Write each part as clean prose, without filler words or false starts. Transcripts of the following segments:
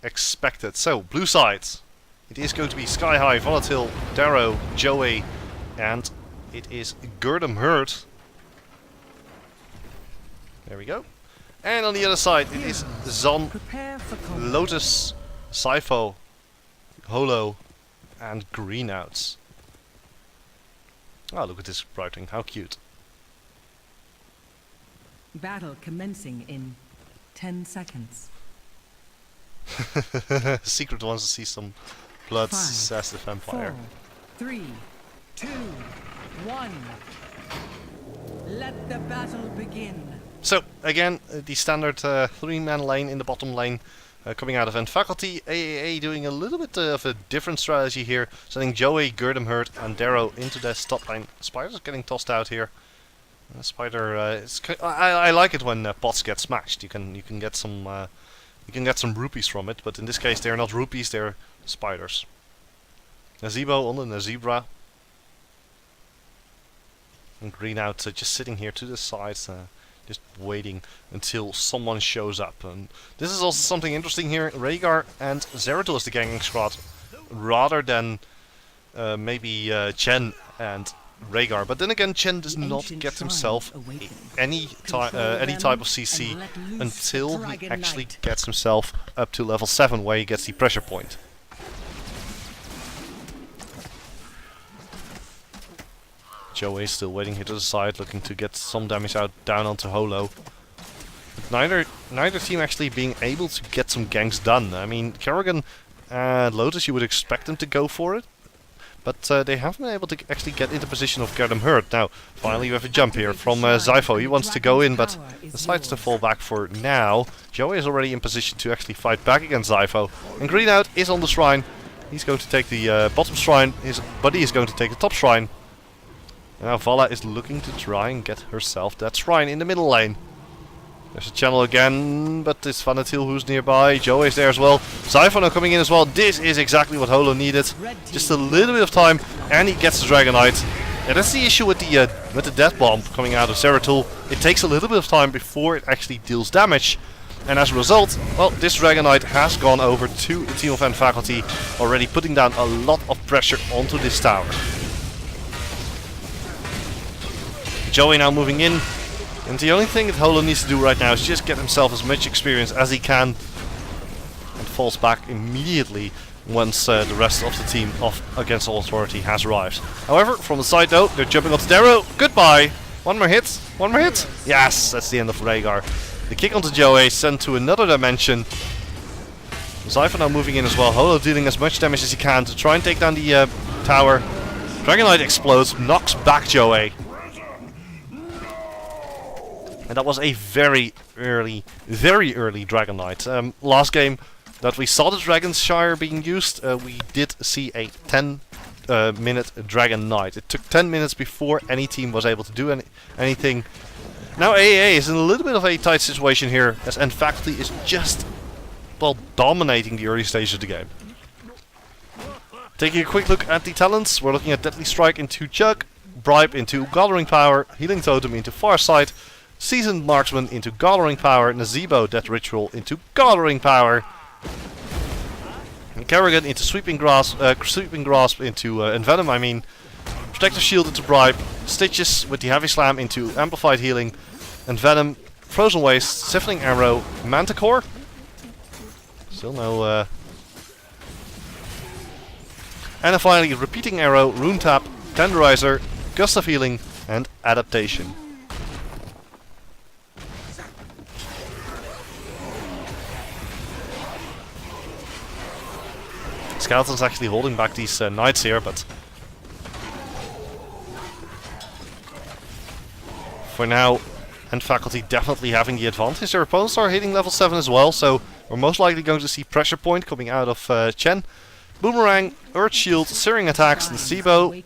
expected. So, blue side. It is going to be Sky High, Volatile, Darrow, Joey, and it is Gurdam Hurt. There we go. And on the other side, it is Zon, Lotus, Sypho, Holo, and Greenouts. Oh, look at this writing, how cute. Battle commencing in 10 seconds. Secret wants to see some blood, 5, says the vampire. 4, 3, 2, 1. Let the battle begin. So, again, the standard 3-man lane in the bottom lane coming out of nfac. aAa doing a little bit of a different strategy here, sending Joey, Gurdam Hurt, and Darrow into the top lane. Spider's getting tossed out here. Spider, I like it when pots get smashed. You can get some rupees from it, but in this case they're not rupees, they're spiders. Nazebo on the zebra. And Greenout just sitting here to the side, just waiting until someone shows up. And this is also something interesting here. Rhaegar and Zeratul is the ganging squad, rather than maybe Chen and Rhaegar. But then again, Chen does not get himself any type of CC until he actually gets himself up to level 7, where he gets the pressure point. Joey is still waiting here to the side, looking to get some damage out down onto Holo. But neither team actually being able to get some ganks done. I mean, Kerrigan and Lotus, you would expect them to go for it, but they haven't been able to actually get into position of Gurdam Hurt. Now, finally you have a jump here from Sypho. He wants to go in, but decides to fall back for now. Joey is already in position to actually fight back against Sypho. And Greenout is on the shrine. He's going to take the bottom shrine. His buddy is going to take the top shrine. Now Vala is looking to try and get herself that shrine in the middle lane. There's a channel again, but it's Vanatil who's nearby. Joey is there as well. Sypho now coming in as well. This is exactly what Holo needed. Just a little bit of time, and he gets the Dragonite. And that's the issue with the Death Bomb coming out of Zeratul. It takes a little bit of time before it actually deals damage. And as a result, well, this Dragonite has gone over to the team of nfac, already putting down a lot of pressure onto this tower. Joey now moving in, and the only thing that Holo needs to do right now is just get himself as much experience as he can, and falls back immediately once the rest of the team of Against All Authority has arrived. However, from the side though, they're jumping onto Darrow. Goodbye! One more hit? One more hit? Yes, that's the end of Rhaegar. The kick onto Joey, sent to another dimension. Sypho now moving in as well. Holo dealing as much damage as he can to try and take down the tower. Dragonite explodes, knocks back Joey. And that was a very early Dragonite. Last game that we saw the Dragonshire being used, we did see a 10-minute Dragonite. It took 10 minutes before any team was able to do anything. Now aAa is in a little bit of a tight situation here, as nfac is just, well, dominating the early stages of the game. Taking a quick look at the talents, we're looking at Deadly Strike into Chug, Bribe into Gathering Power, Healing Totem into Farsight, Seasoned Marksman into Gathering Power, Nazebo Death Ritual into Gathering Power, and Kerrigan into Sweeping Grasp into Envenom, I mean, Protective Shield into Bribe, Stitches with the Heavy Slam into Amplified Healing, Envenom, Frozen Waste, Siphoning Arrow, Manticore, still no, and then finally Repeating Arrow, Rune Tap, Tenderizer, Gust of Healing, and Adaptation. Skeleton's actually holding back these knights here, but for now, nfac definitely having the advantage. Their opponents are hitting level 7 as well, so we're most likely going to see Pressure Point coming out of Chen. Boomerang, Earth Shield, Searing Attacks, and Sibo.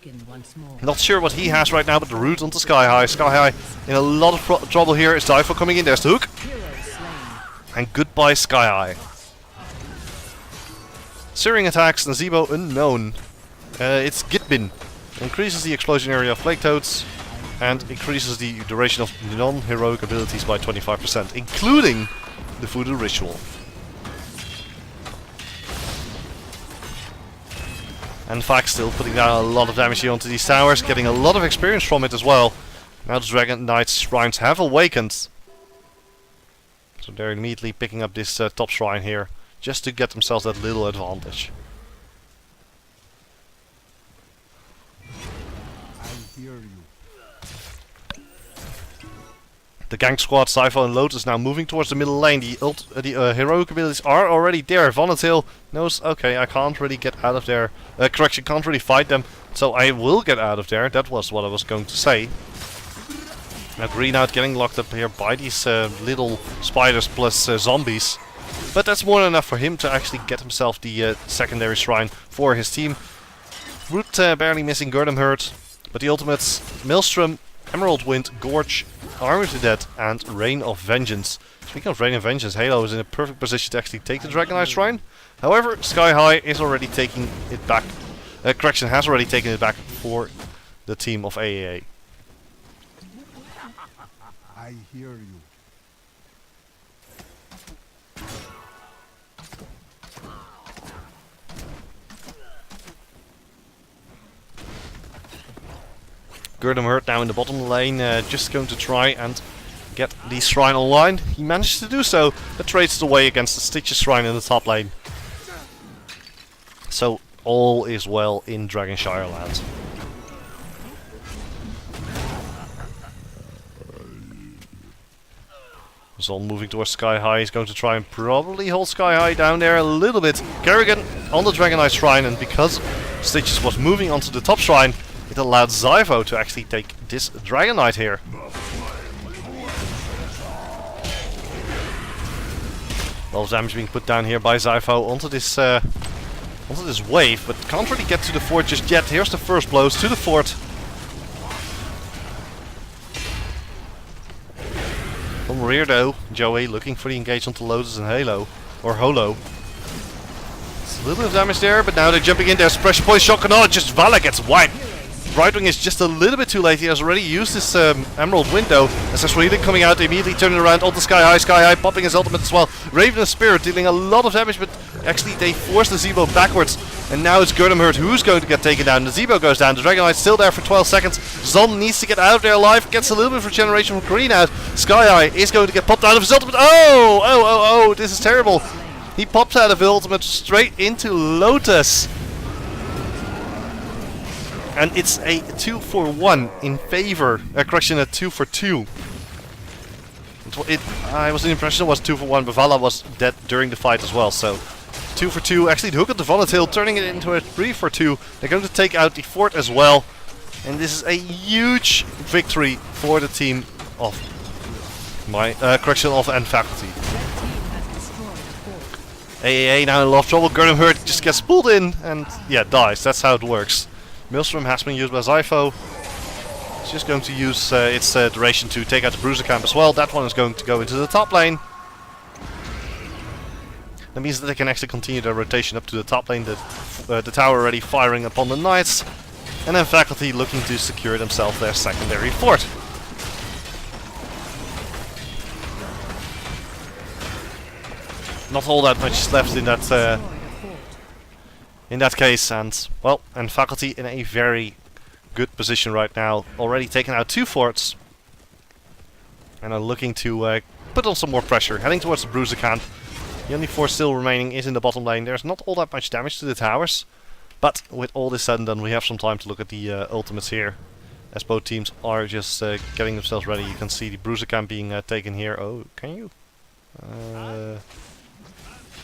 Not sure what he has right now, but the root onto Sky High. Sky High in a lot of trouble here. Is Sypho coming in? There's the hook. And goodbye Sky High. Searing Attacks, Nazebo unknown. It's Gitbin. Increases the explosion area of Plague Toads and increases the duration of non-heroic abilities by 25%, including the Voodoo Ritual. nfac still putting down a lot of damage here onto these towers, getting a lot of experience from it as well. Now the Dragon Knight shrines have awakened. So they're immediately picking up this top shrine here, just to get themselves that little advantage. I hear you. The gank squad, Zypho and Lotus now moving towards the middle lane. The heroic abilities are already there. Vonatil knows, okay, I can't really get out of there. Correction, can't really fight them, so I will get out of there. That was what I was going to say. Now Green out getting locked up here by these little spiders plus zombies. But that's more than enough for him to actually get himself the secondary shrine for his team. Root barely missing Gurdam Hurt, but the ultimates, Maelstrom, Emerald Wind, Gorge, Army of the Dead, and Rain of Vengeance. Speaking of Rain of Vengeance, Halo is in a perfect position to actually take the Dragon Knight Shrine. However, Sky High is already taking it back. Correction, has already taken it back for the team of aAa. I hear you. Gurdam Hurt now in the bottom lane, just going to try and get the shrine online. He managed to do so, but trades it away against the Stitches shrine in the top lane. So all is well in Dragonshire land. Zon moving towards Sky High. He's going to try and probably hold Sky High down there a little bit. Kerrigan on the Dragon Knight Shrine, and because Stitches was moving onto the top shrine, it allowed Zypho to actually take this Dragon Knight here. A lot of damage being put down here by Zypho onto this wave, but can't really get to the fort just yet. Here's the first blows to the fort. From rear though, Joey looking for the engagement to Lotus and Halo, or Holo. It's a little bit of damage there, but now they're jumping in. There's pressure point shotgun. Oh, just Vala gets wiped. Right wing is just a little bit too late. He has already used this Emerald Window. As coming out, immediately turning around onto Sky High popping his ultimate as well. Raven of Spirit dealing a lot of damage, but actually they force the Zebo backwards. And now it's Gurdam Hurt who's going to get taken down. The Zebo goes down. The Dragon Knight's still there for 12 seconds. Zon needs to get out of there alive. Gets a little bit of regeneration from Green out. Sky High is going to get popped out of his ultimate. Oh, this is terrible. He pops out of his ultimate straight into Lotus. And it's a 2-for-1 in favor. Correction, a 2-for-2. I was the impression it was 2-for-1, but Vala was dead during the fight as well. So 2-for-2. Actually, the hook of the Vonatil turning it into a 3-for-2. They're going to take out the fort as well, and this is a huge victory for the team of of End Faculty. aAa now in a lot of trouble. Gurdam Hurt just gets pulled in and dies. That's how it works. Maelstrom has been used by Zypho. It's just going to use its duration to take out the Bruiser camp as well. That one is going to go into the top lane. That means that they can actually continue their rotation up to the top lane. The tower already firing upon the knights. And then Faculty looking to secure themselves their secondary fort. Not all that much left in that case, and well, and Faculty in a very good position right now, already taken out 2 forts, and are looking to put on some more pressure, heading towards the Bruiser camp. The only fort still remaining is in the bottom lane. There's not all that much damage to the towers, but with all this said and done, we have some time to look at the ultimates here, as both teams are just getting themselves ready. You can see the Bruiser camp being taken here. Oh, can you?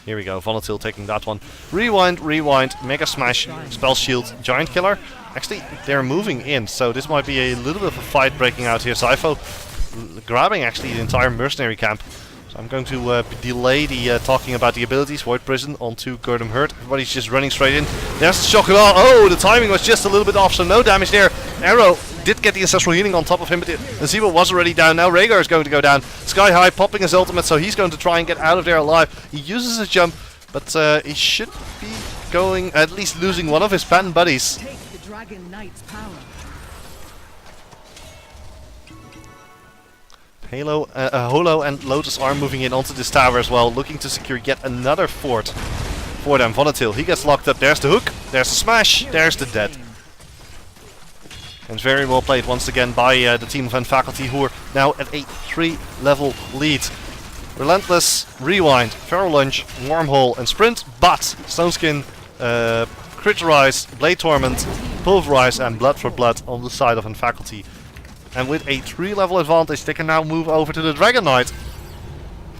Here we go, Vonatil taking that one. Rewind, Mega Smash, Spell Shield, Giant Killer. Actually, they're moving in, so this might be a little bit of a fight breaking out here. Zypho grabbing actually the entire mercenary camp. So I'm going to delay the talking about the abilities. Void Prison onto Gurdam Hurt. Everybody's just running straight in. There's the Shock. Oh, the timing was just a little bit off, so no damage there. Arrow did get the Ancestral Healing on top of him, but the Zebo was already down. Now Rhaegar is going to go down. Sky High popping his ultimate, so he's going to try and get out of there alive. He uses his jump, but he should be going, at least losing one of his patent buddies. Take the Dragon Knight's power. Holo and Lotus are moving in onto this tower as well, looking to secure yet another fort for them. Vonatil, he gets locked up. There's the hook. There's the smash. There's the dead. And very well played once again by the team of nfac, who are now at a 3-level lead. Relentless, Rewind, Feral Lunge, Wormhole and Sprint, but Stoneskin, Critterize, Blade Torment, Pulverize and Blood for Blood on the side of nfac. And with a 3-level advantage they can now move over to the Dragon Knight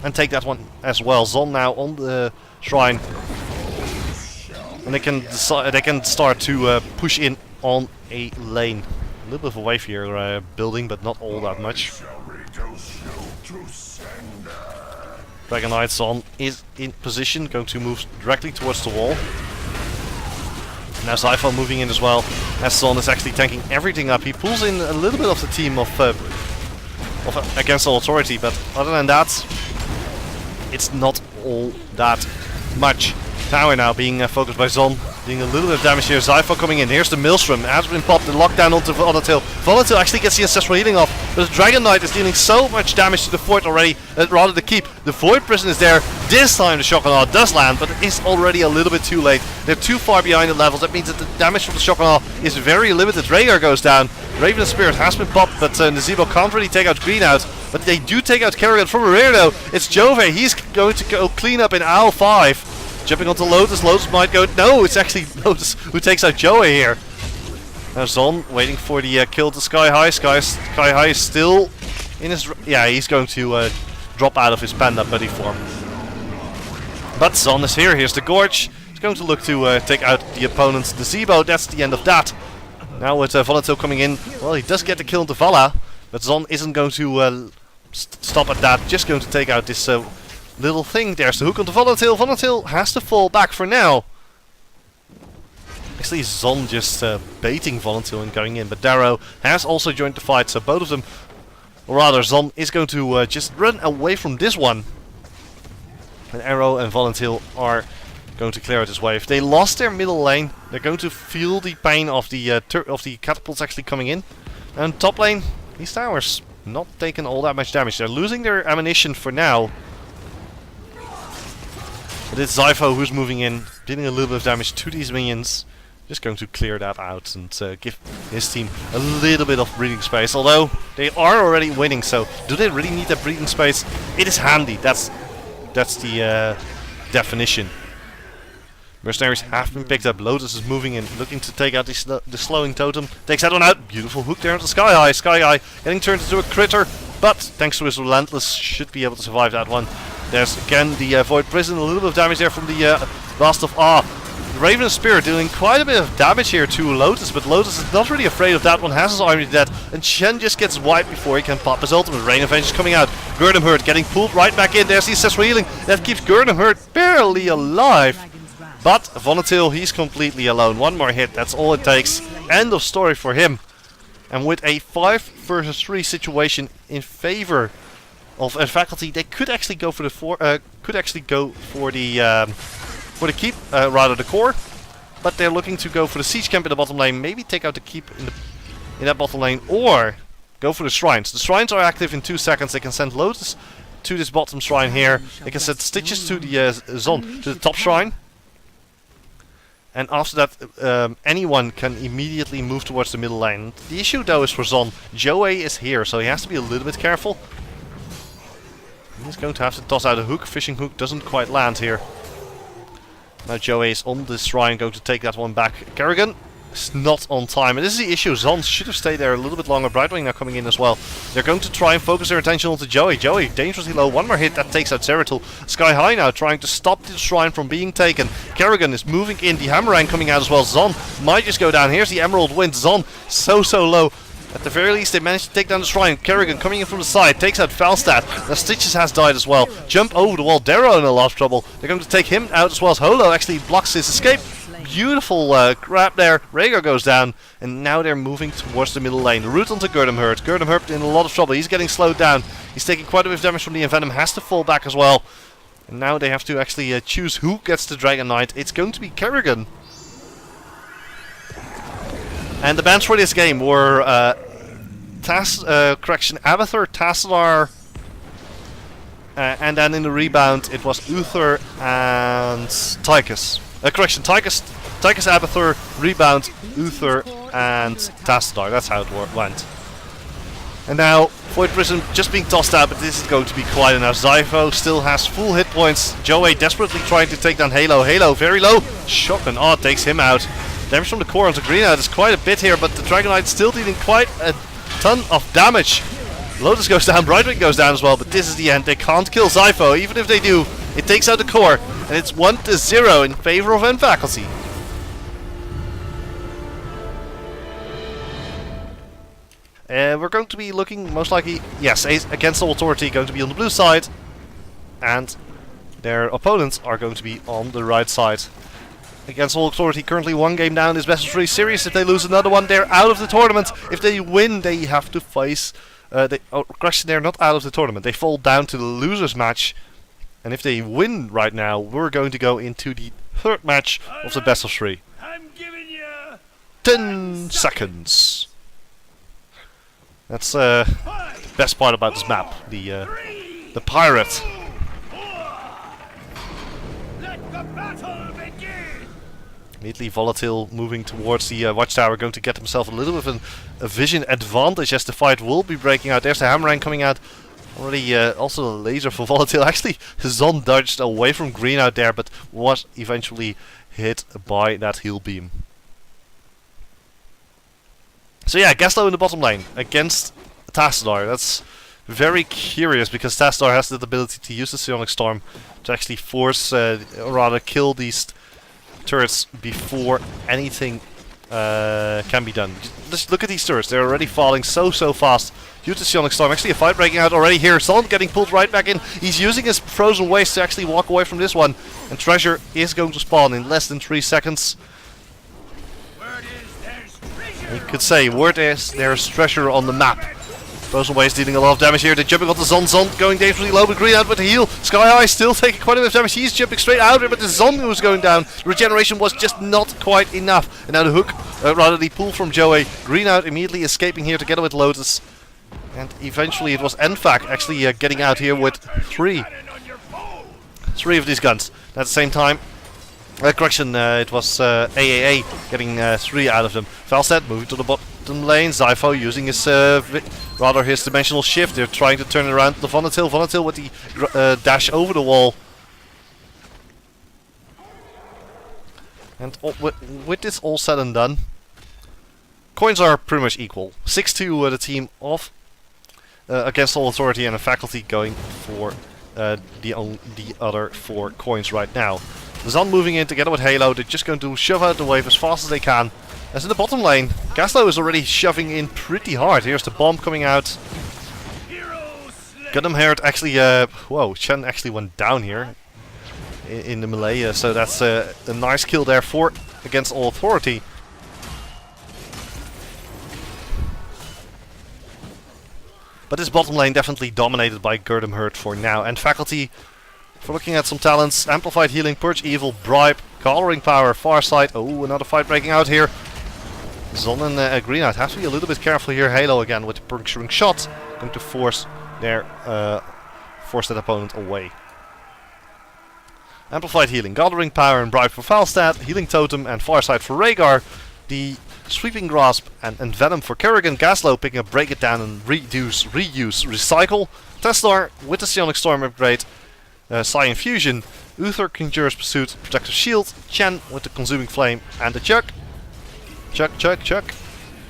and take that one as well. Zon now on the shrine. And they can start to push in on a lane. A little bit of a wave here building, but not all that much. Dragon Knight Zon is in position, going to move directly towards the wall. Now Zypho moving in as well, as Zon is actually tanking everything up. He pulls in a little bit of the team of Against All Authority, but other than that, it's not all that much. Tower now being focused by Zon, doing a little bit of damage here. Zypho coming in. Here's the Maelstrom. Has been popped. The lockdown onto Volatile. Volatile actually gets the ancestral healing off, but the Dragon Knight is dealing so much damage to the fort already that rather to keep. The Void Prison is there. This time the Shockanaw does land, but it is already a little bit too late. They're too far behind the levels. That means that the damage from the Shockanaw is very limited. Rhaegar goes down. Raven Spirit has been popped, but Nazebo can't really take out Green out. But they do take out Kerrigan from the rear though. It's Jove. He's going to go clean up in Owl 5. Jumping onto Lotus. Lotus might go. No, it's actually Lotus who takes out Joey here. Now Zon waiting for the kill to Sky High. Sky High is still in his. Yeah, he's going to drop out of his Panda buddy form. But Zon is here. Here's the Gorge. He's going to look to take out the opponent's Nazebo. That's the end of that. Now with Volatile coming in. Well, he does get the kill into Vala. But Zon isn't going to stop at that. Just going to take out this little thing. There's the hook onto Volatile. Volatile has to fall back for now. Actually, Zon just baiting Volatile and going in. But Darrow has also joined the fight. So both of them, or rather Zon, is going to just run away from this one. And Arrow and Volatile are going to clear out this wave. They lost their middle lane. They're going to feel the pain of the catapults actually coming in. And top lane, these towers not taking all that much damage. They're losing their ammunition for now. But it's Zypho who's moving in, dealing a little bit of damage to these minions. Just going to clear that out and give his team a little bit of breathing space. Although they are already winning, so do they really need that breathing space? It is handy. That's the definition. Mercenaries have been picked up. Lotus is moving in, looking to take out the slowing totem. Takes that one out. Beautiful hook there into Sky High. Sky High getting turned into a critter, but thanks to his Relentless, should be able to survive that one. There's again the Void Prison. A little bit of damage there from the Blast of aAa. Raven Spirit dealing quite a bit of damage here to Lotus, but Lotus is not really afraid of that one. Has his army dead, and Shen just gets wiped before he can pop his ultimate. Rain Avenge is coming out. Gurdamhurt getting pulled right back in. There's the ancestral healing that keeps Gurdamhurt barely alive. But Volatile, he's completely alone. One more hit, that's all it takes. End of story for him. And with a 5 versus 3 situation in favor of nfac, they could actually go for the keep, rather the core. But they're looking to go for the siege camp in the bottom lane. Maybe take out the keep in that bottom lane, or go for the shrines. The shrines are active in 2 seconds. They can send Lotus to this bottom shrine here. They can send Stitches to the Zon, to the top shrine. And after that, anyone can immediately move towards the middle lane. The issue though is for Zon. Joey is here, so he has to be a little bit careful. He's going to have to toss out a hook. Fishing hook doesn't quite land here. Now Joey is on this shrine, going to take that one back. Kerrigan is not on time, and this is the issue. Zon should have stayed there a little bit longer. Brightwing now coming in as well. They're going to try and focus their attention onto Joey. Joey dangerously low. One more hit that takes out Zeratul. Sky High now trying to stop the shrine from being taken. Kerrigan is moving in. The Hammerang coming out as well. Zon might just go down. Here's the Emerald Wind. Zon so low. At the very least, they managed to take down the shrine. Kerrigan coming in from the side, takes out Falstad. Now Stitches has died as well. Jump over the wall. Darrow in a lot of trouble. They're going to take him out as well as Holo actually blocks his escape. Beautiful grab there. Rhaegar goes down, and now they're moving towards the middle lane. The route onto Gurdamhurt. Gurdamhurt in a lot of trouble. He's getting slowed down. He's taking quite a bit of damage from the Envenom. Has to fall back as well. And now they have to actually choose who gets the Dragon Knight. It's going to be Kerrigan. And the bans for this game were Abathur, Tassadar, and then in the rebound it was Uther and Tychus. Tychus Tychus, Abathur, Rebound, Uther, and Tastadar. That's how it went. And now, Void Prism just being tossed out, but this is going to be quite enough. Zypho still has full hit points. Joey desperately trying to take down Halo. Halo very low. Shock and Awe takes him out. Damage from the core onto Green Knight is quite a bit here, but the Dragon Knight still dealing quite a ton of damage. Lotus goes down, Brightwing goes down as well, but this is the end. They can't kill Zypho. Even if they do, it takes out the core, and it's 1-0 in favor of nfac. We're going to be looking, most likely, yes, Against All Authority going to be on the blue side, and their opponents are going to be on the right side. Against All Authority currently 1 game down is best of 3 series. If they lose another one, they're out of the tournament. If they win, they have to face... correction, they're not out of the tournament. They fall down to the losers match. And if they win right now, we're going to go into the 3rd match of the best of 3. I'm giving you 10 seconds. That's the best part about this map. The pirate. Let the battle begin. Immediately Volatile moving towards the watchtower, going to get himself a little bit of a vision advantage as the fight will be breaking out. There's the Hammerang coming out. Already also a laser for Volatile. Actually, Zon dodged away from Green out there, but was eventually hit by that heal beam. So yeah, Gaslow in the bottom lane against Tastadar. That's very curious because Tastadar has the ability to use the Psionic Storm to actually force, or rather kill these turrets before anything can be done. Just look at these turrets, they're already falling so fast. Use the Psionic Storm, actually a fight breaking out already here. Son getting pulled right back in. He's using his Frozen Waste to actually walk away from this one. And Treasure is going to spawn in less than 3 seconds. You could say, word is there's treasure on the map. Frozen Waste dealing a lot of damage here. They're jumping onto Zon. Zon going dangerously low, but Green out with the heal. Sky High still taking quite a bit of damage. He's jumping straight out of it, but the Zon was going down. Regeneration was just not quite enough. And now the hook, rather the pull from Joey. Green out immediately escaping here together with Lotus. And eventually it was nfac actually getting out here with three of these guns. At the same time, correction, it was aAa getting 3 out of them. Falstad moving to the bottom lane. Zypho using his his dimensional shift. They're trying to turn it around to Volatile. Volatile with the dash over the wall. And with this all said and done, coins are pretty much equal. 6-2 the team of Against All Authority and a faculty going for the other 4 coins right now. Zon moving in together with Halo. They're just going to shove out the wave as fast as they can. As in the bottom lane, Gaslow is already shoving in pretty hard. Here's the bomb coming out. Gundam Herd actually, whoa, Chen actually went down here in the melee, so that's a nice kill there for Against All Authority. But this bottom lane definitely dominated by Gundam Herd for now. And faculty, for looking at some talents, Amplified Healing, Purge Evil, Bribe, Coloring Power, Farsight. Oh, another fight breaking out here. Zon and Green Knight have to be a little bit careful here. Halo again with the puncturing shot, going to force that opponent away. Amplified Healing, Gathering Power and Bribe for Falstad, Healing Totem and Farsight for Rhaegar, the Sweeping Grasp and Venom for Kerrigan. Gaslow picking up Break It Down and Reduce, Reuse, Recycle. Teslar with the Psionic Storm upgrade, Psi Infusion, Uther Conjurer's Pursuit, Protective Shield, Chen with the Consuming Flame and the Chuck. Chuck.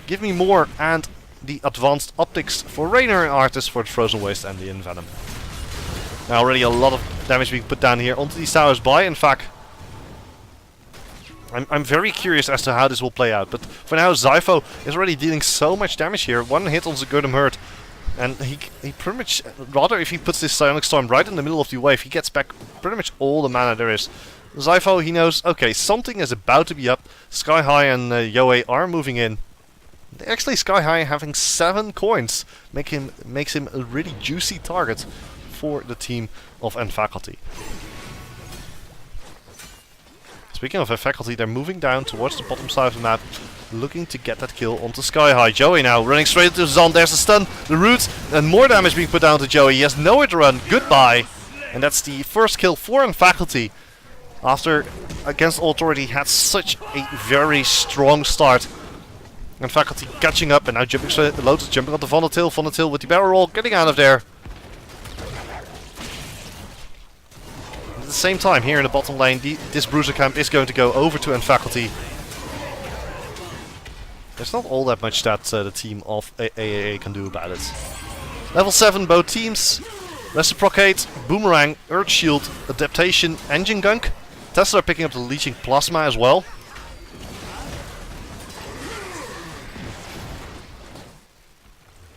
Give me more, and the Advanced Optics for Rainer and Artist for the Frozen Waste and the Envenom. Now already a lot of damage being put down here onto these towers by nfac. I'm very curious as to how this will play out, but for now Zypho is already dealing so much damage here. 1 hit on the Gundam Herd, and he pretty much, rather if he puts this Psionic Storm right in the middle of the wave, he gets back pretty much all the mana there is. Zypho, he knows, okay, something is about to be up. Sky High and Yoei are moving in. Actually, Sky High having 7 coins makes him a really juicy target for the team of nfac. Speaking of nfac, they're moving down towards the bottom side of the map, looking to get that kill onto Sky High. Joey now running straight into Zon. There's a stun, the roots, and more damage being put down to Joey. He has nowhere to run. Goodbye. And that's the first kill for nfac. after Against All Authority had such a very strong start. And Faculty catching up and now jumping, Lotus jumping on the Volatile. Volatile with the barrel roll, getting out of there. At the same time, here in the bottom lane, this Bruiser Camp is going to go over to nfac. There's not all that much that the team of aAa can do about it. Level 7, both teams. Reciprocate, Boomerang, Earth Shield, Adaptation, Engine Gunk. Tesla picking up the Leeching Plasma as well.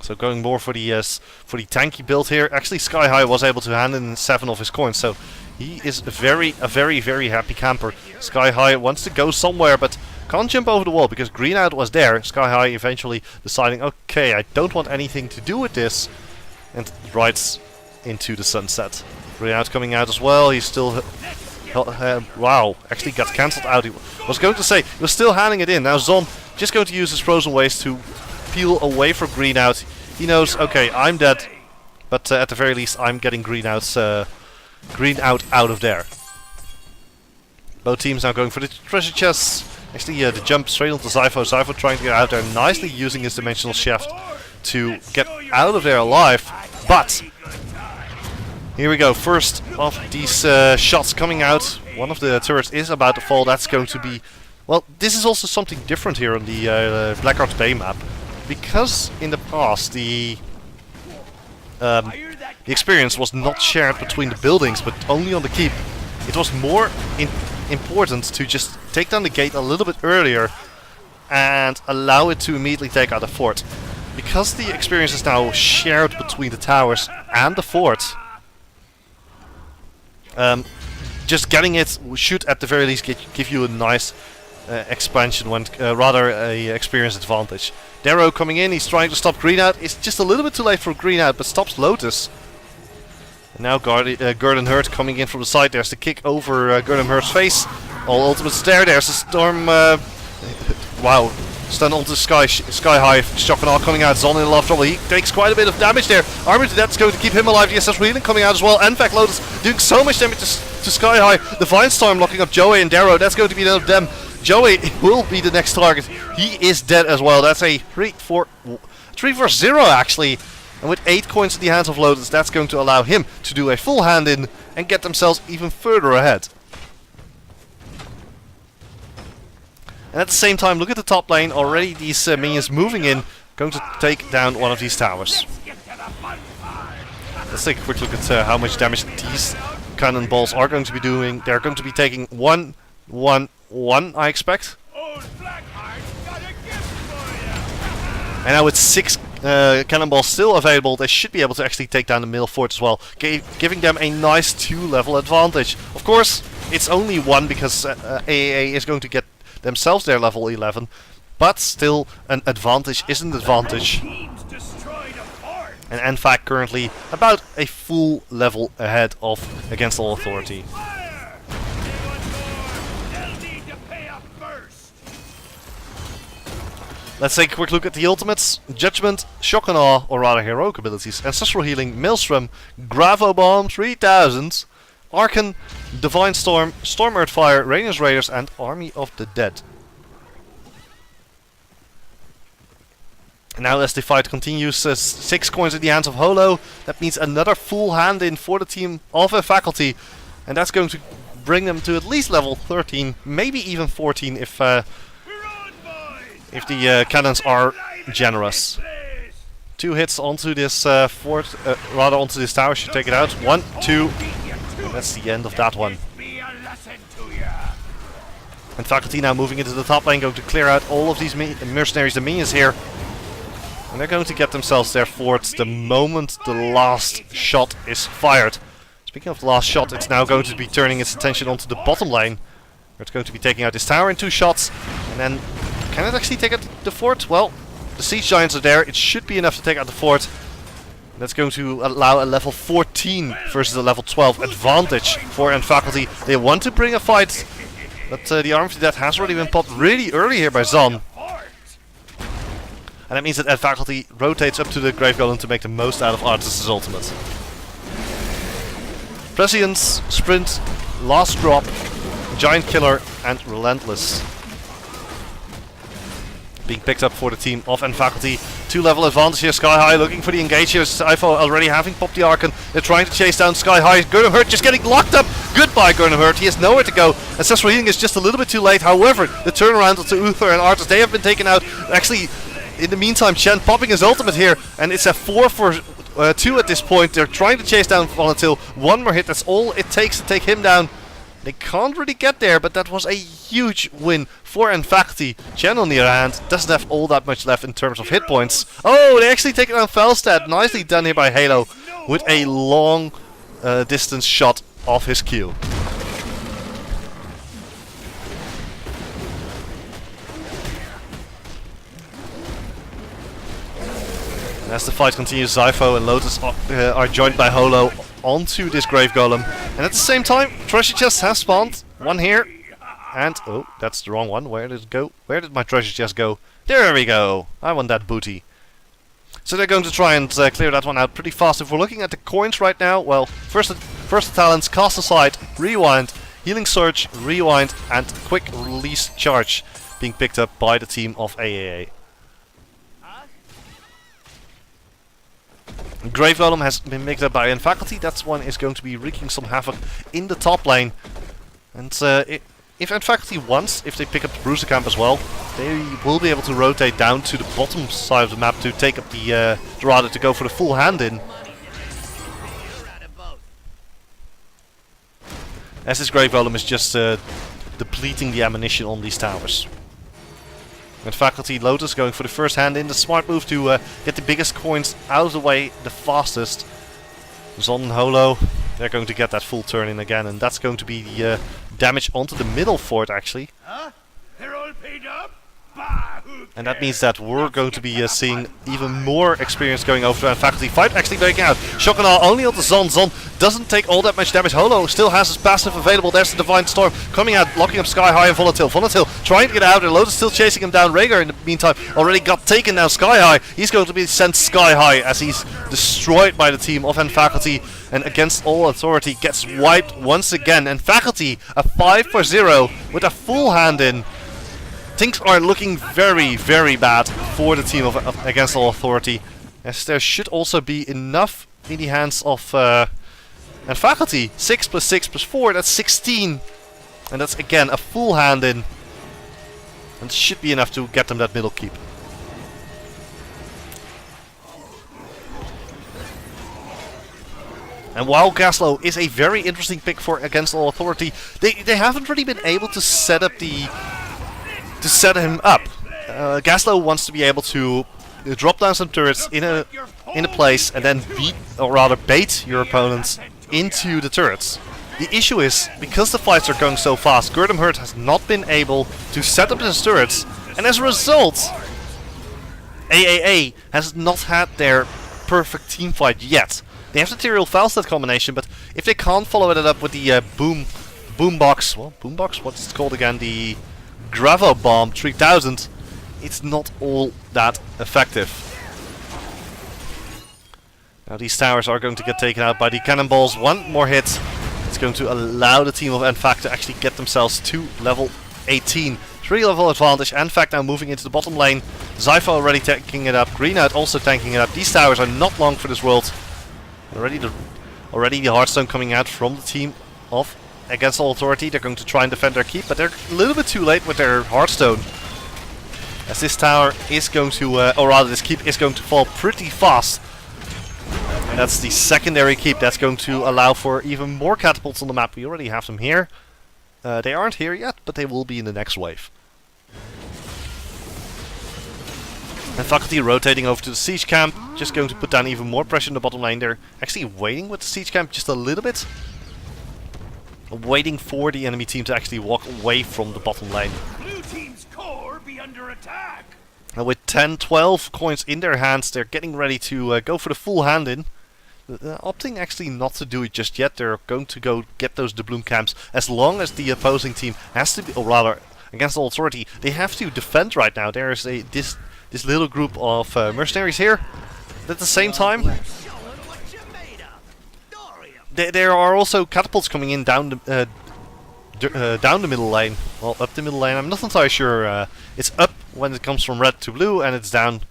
So going more for the tanky build here. Actually, Sky High was able to hand in 7 of his coins, so he is a very happy camper. Sky High wants to go somewhere, but can't jump over the wall because Green Out was there. Sky High eventually deciding, okay, I don't want anything to do with this, and rides into the sunset. Green Out coming out as well. He's still wow, actually got cancelled out. He was going to say he was still handing it in. Now Zon just going to use his Frozen Waste to peel away from Green Out. He knows, okay, I'm dead, but at the very least I'm getting Green Out out of there. Both teams now going for the treasure chests. Actually, the jump straight onto Zypho. Zypho trying to get out there, nicely using his Dimensional Shaft to get out of there alive. But here we go, first of these shots coming out. One of the turrets is about to fall. That's going to be, well, this is also something different here on the Blackheart's Bay map. Because in the past the experience was not shared between the buildings but only on the keep, it was more important to just take down the gate a little bit earlier and allow it to immediately take out the fort. Because the experience is now shared between the towers and the fort, just getting it should at the very least give you a nice expansion, when rather a experience advantage. Darrow coming in, he's trying to stop Green Out. It's just a little bit too late for Green Out, but stops Lotus. And now Gurdon Hurt coming in from the side. There's the kick over Gurdon Hurt's face. All ultimates there. There's the Storm. Wow. Stun onto Sky High. Shock and all coming out. Zon in a lot of trouble. He takes quite a bit of damage there. Armor to Death is going to keep him alive. Yes, that's Reeling coming out as well. nfac Lotus doing so much damage to Sky High. Divine Storm locking up Joey and Darrow. That's going to be another of them. Joey will be the next target. He is dead as well. That's a 3-4-0 actually. And with 8 coins in the hands of Lotus, that's going to allow him to do a full hand in and get themselves even further ahead. And at the same time, look at the top lane. Already these minions moving in, going to take down one of these towers. Let's take a quick look at how much damage these cannonballs are going to be doing. They're going to be taking 1, I expect. And now with 6 cannonballs still available, they should be able to actually take down the middle fort as well, giving them a nice 2-level advantage. Of course, it's only 1 because aAa is going to get themselves their level 11, but still an advantage is an advantage. And nfac currently about a full level ahead of Against All Authority. Let's take a quick look at the ultimates. Judgment, Shock and Awe, or rather heroic abilities. Ancestral Healing, Maelstrom, Gravo Bomb 3000, Arcan, Divine Storm, Storm Earthfire, Radiance Raiders, and Army of the Dead. And now as the fight continues, 6 coins in the hands of Holo. That means another full hand in for the team of a faculty. And that's going to bring them to at least level 13, maybe even 14 if the cannons are generous. 2 hits onto this fort, rather onto this tower, should take it out. 1, 2, that's the end of that one. And faculty now moving into the top lane, going to clear out all of these mercenaries, the minions here. And they're going to get themselves their forts the moment the last shot is fired. Speaking of the last shot, it's now going to be turning its attention onto the bottom lane. It's going to be taking out this tower in 2 shots, and then can it actually take out the fort? Well, the siege giants are there. It should be enough to take out the fort. That's going to allow a level 14 versus a level 12 advantage for nfac. They want to bring a fight, but the Arm of the Dead has already been popped really early here by Zon. And that means that nfac rotates up to the Grave Golem to make the most out of Arthas' ultimate. Prescience, Sprint, Last Drop. Giant Killer and Relentless. Being picked up for the team of nfac. 2-level advantage here. Sky High looking for the engage here. Zypho already having popped the Archon. They're trying to chase down Sky High. Gurnham Hurt just getting locked up. Goodbye, Gurnham Hurt. He has nowhere to go. Ancestral Healing is just a little bit too late. However, the turnaround onto Uther and Arthas, they have been taken out. Actually, in the meantime, Shen popping his ultimate here. And it's a 4 for 2 at this point. They're trying to chase down Volatile. One more hit. That's all it takes to take him down. They can't really get there, but that was a huge win for nfac. Chen, on the other hand, doesn't have all that much left in terms of hit points. Oh, they actually take down Felstad. Nicely done here by Halo with a long distance shot off his Q. As the fight continues, Zypho and Lotus are joined by Holo onto this Grave Golem. And at the same time, treasure chest has spawned. One here. And, oh, that's the wrong one. Where did it go? Where did my treasure chest go? There we go. I want that booty. So they're going to try and clear that one out pretty fast. If we're looking at the coins right now, well, first the talents, cast aside, rewind, healing surge, rewind, and quick release charge being picked up by the team of aAa. Grave Golem has been picked up by nfac. That one is going to be wreaking some havoc in the top lane. And if nfac wants, if they pick up the Bruiser Camp as well, they will be able to rotate down to the bottom side of the map to take up the Dorado to go for the full hand in. As this Grave Golem is just depleting the ammunition on these towers. nfac Lotus going for the first hand in. The smart move to get the biggest coins out of the way the fastest. Zon and Holo, they're going to get that full turn in again, and that's going to be the damage onto the middle fort actually. Huh? They're all paid up? Bah, And that means that we're going to be seeing even more experience going over to nfac. Fight actually breaking out. Shock and Awe only onto Zon. Zon doesn't take all that much damage. Holo still has his passive available. There's the Divine Storm coming out, locking up Sky High and Volatile. Volatile trying to get out there. Lotus still chasing him down. Rhaegar in the meantime already got taken down. Sky High, he's going to be sent Sky High as he's destroyed by the team of nfac. And against all authority gets wiped once again. nfac a 5 for 0 with a full hand in. Things are looking very, very bad for the team of Against All Authority, as there should also be enough in the hands of nfac. 6 plus 6 plus 4, that's 16. And that's again a full hand in. And should be enough to get them that middle keep. And while Gaslow is a very interesting pick for Against All Authority, they haven't really been able to set up to set him up. Gaslow wants to be able to drop down some turrets in a place and then beat, or rather bait, your opponents into the turrets. The issue is, because the fights are going so fast, Gurnham Hurt has not been able to set up his turrets, and as a result, aAa has not had their perfect team fight yet. They have the Tyrael Falstad combination, but if they can't follow it up with the boombox, well, boombox, what's it called again? The Gravo Bomb 3000, it's not all that effective. Now these towers are going to get taken out by the cannonballs. One more hit. It's going to allow the team of nfac to actually get themselves to level 18. 3-level advantage. nfac now moving into the bottom lane. Zypho already tanking it up. Green Out also tanking it up. These towers are not long for this world. Already the Hearthstone coming out from the team of Against All Authority. They're going to try and defend their keep, but they're a little bit too late with their Hearthstone. As this tower is going to, or rather this keep is going to fall pretty fast. And that's the secondary keep. That's going to allow for even more catapults on the map. We already have them here. They aren't here yet, but they will be in the next wave. nfac rotating over to the siege camp, just going to put down even more pressure in the bottom lane. They're actually waiting with the siege camp just a little bit. Waiting for the enemy team to actually walk away from the bottom lane. Blue team's core be under attack. And with 10-12 coins in their hands, they're getting ready to go for the full hand in. Opting actually not to do it just yet. They're going to go get those doubloon camps as long as the opposing team has to be, or rather, Against All Authority, they have to defend right now. There is this little group of mercenaries here. But at the same time, there are also catapults coming in down down the middle lane. Well, up the middle lane. I'm not entirely sure. It's up when it comes from red to blue, and it's down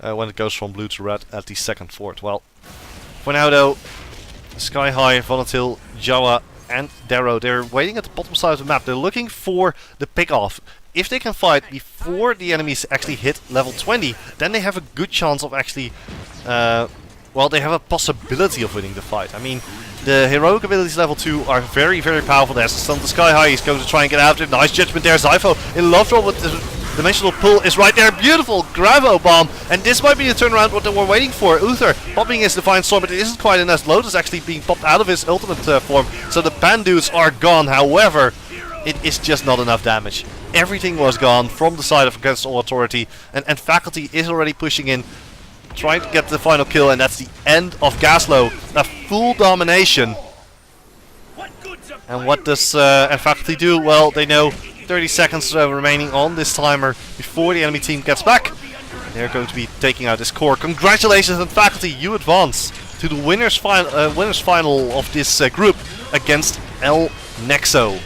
when it goes from blue to red at the second fort. Well, for now though, Sky High, Volatile, Jawa, and Darrow, they're waiting at the bottom side of the map. They're looking for the pick-off. If they can fight before the enemies actually hit level 20, then they have a good chance of actually, well, they have a possibility of winning the fight. I mean, the heroic abilities level 2 are very, very powerful. There's the stun to Sky High. He's going to try and get out of it. Nice judgment there. Zypho in love trouble with the dimensional pull is right there. Beautiful Gravo bomb. And this might be the turnaround what they were waiting for. Uther popping his Divine Storm, but it isn't quite enough. Lotus actually being popped out of his ultimate form. So the Bandus are gone. However, it is just not enough damage. Everything was gone from the side of Against All Authority. And Faculty is already pushing in, trying to get the final kill, and that's the end of Gaslow. A full domination. And what does Faculty do? Well, they know 30 seconds remaining on this timer before the enemy team gets back. They're going to be taking out this core. Congratulations, and Faculty, you advance to the winners final of this group against El Nexo.